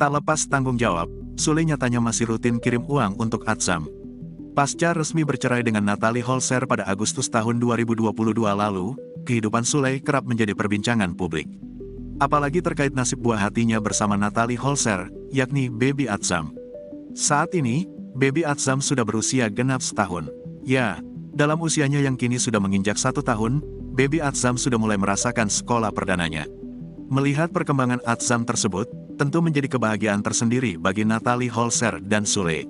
Tak lepas tanggung jawab, Sule nyatanya masih rutin kirim uang untuk Atsam. Pasca resmi bercerai dengan Natalie Holzer pada Agustus tahun 2022 lalu, kehidupan Sule kerap menjadi perbincangan publik. Apalagi terkait nasib buah hatinya bersama Natalie Holzer, yakni Baby Atsam. Saat ini, Baby Atsam sudah berusia genap setahun. Ya, dalam usianya yang kini sudah menginjak 1 tahun, Baby Atsam sudah mulai merasakan sekolah perdananya. Melihat perkembangan Atsam tersebut, tentu menjadi kebahagiaan tersendiri bagi Natalie Holzer dan Sule.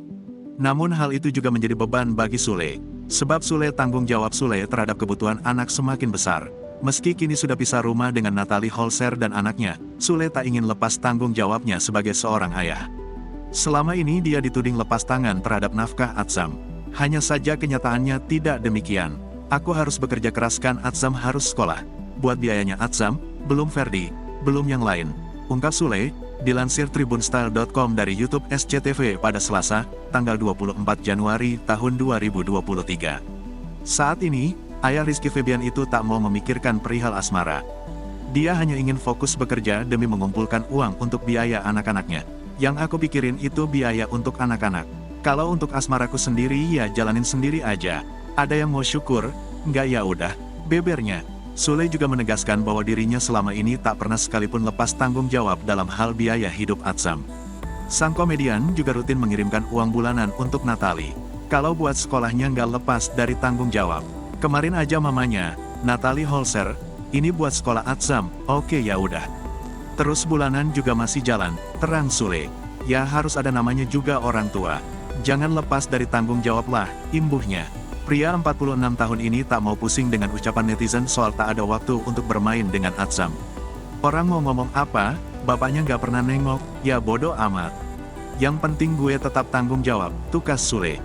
Namun hal itu juga menjadi beban bagi Sule, sebab Sule tanggung jawab Sule terhadap kebutuhan anak semakin besar. Meski kini sudah pisah rumah dengan Natalie Holzer dan anaknya, Sule tak ingin lepas tanggung jawabnya sebagai seorang ayah. Selama ini dia dituding lepas tangan terhadap nafkah Atsam. Hanya saja kenyataannya tidak demikian. Aku harus bekerja keras kan Atsam harus sekolah. Buat biayanya Atsam, belum Ferdi, belum yang lain. Ungkap Sule, dilansir tribunstyle.com dari YouTube SCTV pada Selasa, tanggal 24 Januari tahun 2023. Saat ini, ayah Rizky Febian itu tak mau memikirkan perihal asmara. Dia hanya ingin fokus bekerja demi mengumpulkan uang untuk biaya anak-anaknya. Yang aku pikirin itu biaya untuk anak-anak. Kalau untuk asmaraku sendiri ya jalanin sendiri aja. Ada yang mau syukur, nggak ya udah, bebernya. Sule juga menegaskan bahwa dirinya selama ini tak pernah sekalipun lepas tanggung jawab dalam hal biaya hidup Atsam. Sang komedian juga rutin mengirimkan uang bulanan untuk Natalie. Kalau buat sekolahnya nggak lepas dari tanggung jawab. Kemarin aja mamanya, Natalie Holzer, ini buat sekolah Atsam, oke ya udah. Terus bulanan juga masih jalan, terang Sule. Ya harus ada namanya juga orang tua. Jangan lepas dari tanggung jawab lah, imbuhnya. Pria 46 tahun ini tak mau pusing dengan ucapan netizen soal tak ada waktu untuk bermain dengan Atsam. Orang mau ngomong apa, bapaknya nggak pernah nengok, ya bodo amat. Yang penting gue tetap tanggung jawab, tukas Sule.